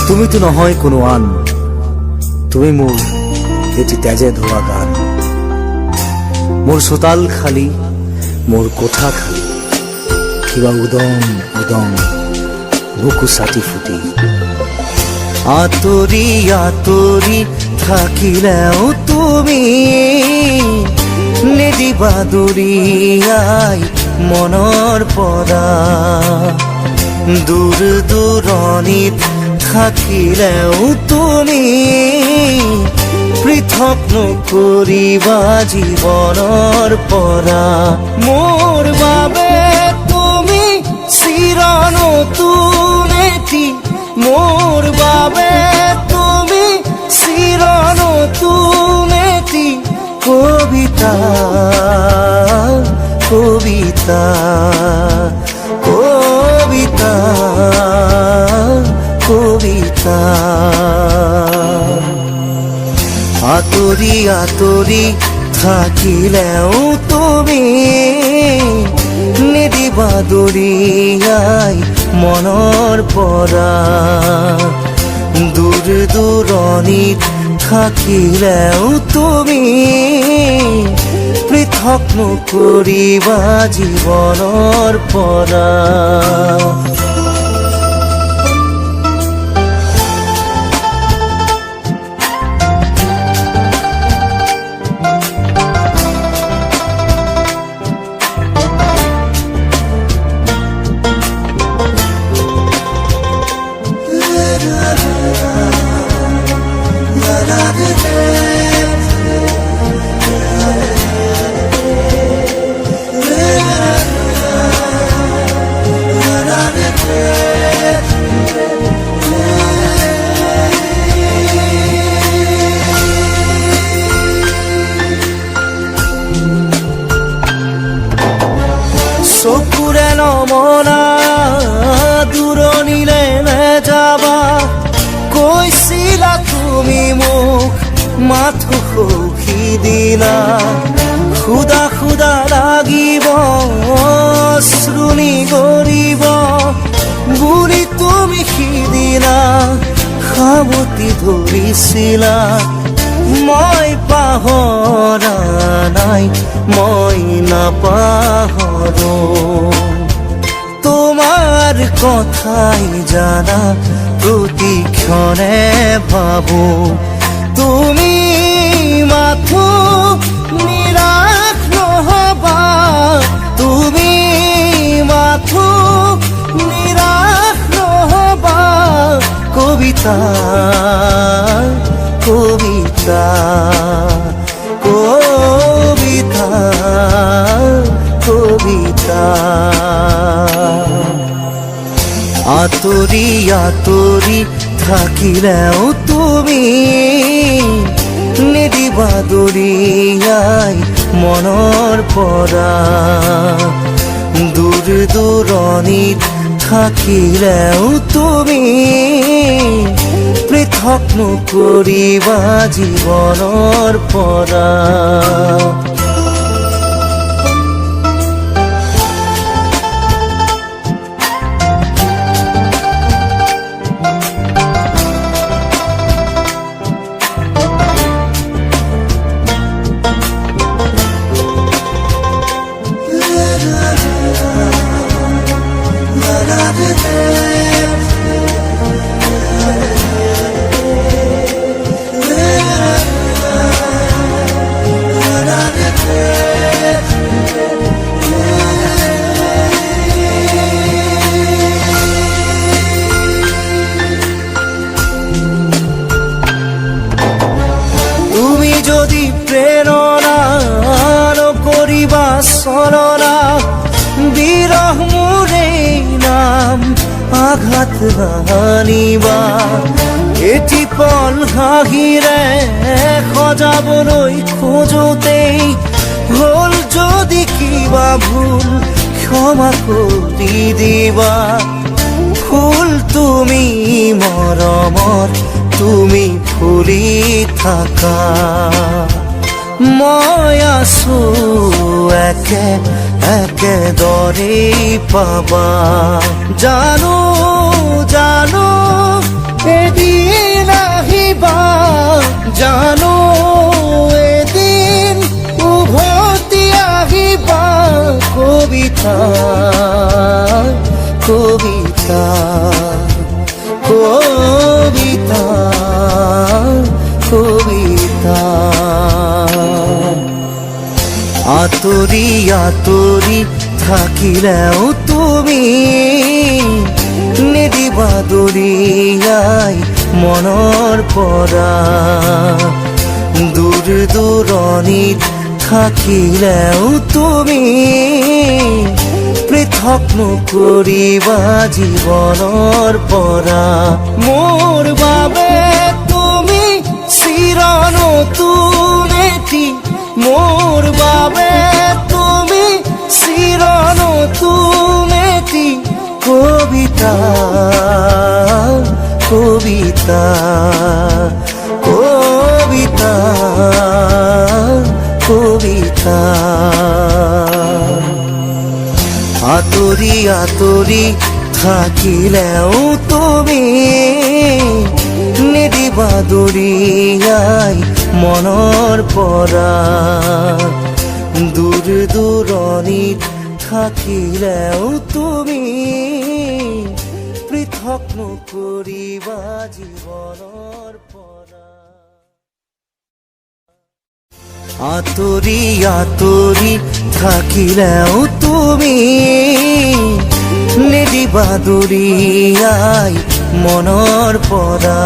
তুমি তো নহয় কোনো আন, তুমি মোৰ এটি তেজে ধোৱা গান। মোৰ চোতাল খালী, মোৰ কোঠা খালী, কিবা উদং উদং বুকু চাটি ফুটি। আঁতৰি আঁতৰি থাকিলেও তুমি নিদিবা দূৰিয়াই মনৰ পৰা। দূৰ দূৰণিত থাকিলেও তুমি পৃথক নকৰিবা জীৱনৰ পৰা। মোৰ বাবে তুমি চিৰ নতুন এটি, মোৰ বাবে তুমি চিৰ নতুন এটি কবিতা, কবিতা, কবিতা, কবিতা। আঁতৰি আঁতৰি থাকিলেও তুমি নিদিবা দূৰিয়াই মনৰ পৰা। দূৰ দূৰণিত থাকিলেও তুমি পৃথক নকৰিবা জীৱনৰ পৰা। চকুৰে নমনা দূৰণিলে নেযাবা, কৈছিলা তুমি মোক মাথো সখি দিলা। খুদা খুদা লাগিব শ্ৰুণি কৰিব বুলি তুমি সিদিনা সাৱটি ধৰিছিলা। মই পাহৰা নাই, মই নাপাহৰো তোমাৰ কথাই জানা প্ৰতিক্ষণে ভাবো। তুমি মাথো নিৰাশ নহবা, তুমি মাথো নিৰাশ নহবা। কবিতা, কবিতা, কবিতা, কবিতা। আঁতৰি আঁতৰি থাকিলেও তুমি নিদিবা দূৰিয়াই মনৰ পৰা। দূৰ দূৰণিত থাকিলেও তুমি পৃথক নকৰিবা জীৱনৰ পৰা। আঘাত নানিবা এটি পল হাঁহিৰে সজাবলৈ খোজোতেই হ'ল যদি কিবা ভুল ক্ষমা কৰি দিবা। ফুল তুমি মৰমৰ তুমি ফুলি থাকা, মই আছো একে একেদৰেই পাবা। জানো জানো এদিন আহিবা, জানো এদিন উভতি আহিবা। কবিতা কবিতা কবিতা কবিতা। আঁতৰি আঁতৰি থাকিলেও তুমি নিদিবা দৰিয়াই মনৰ পৰা। দূৰ দূৰণিত থাকিলেও তুমি পৃথক নকৰিবা জীৱনৰ পৰা। মোৰ বাবে তুমি চিৰ নতুন এটি, মোৰ বাবে তুমি চিৰ নতুন এটি কবিতা কবিতা কবিতা কবিতা। আঁতৰি আঁতৰি থাকিলেও তুমি নিদিবা দৰিয়াই মনৰ পৰা। দূৰ দূৰণিত থাকিলেও তুমি পৃথক নকৰিবা জীৱনৰ পৰা। আঁতৰি আঁতৰি থাকিলেও তুমি নিদিবা দৰিয়াই মনৰ পৰা।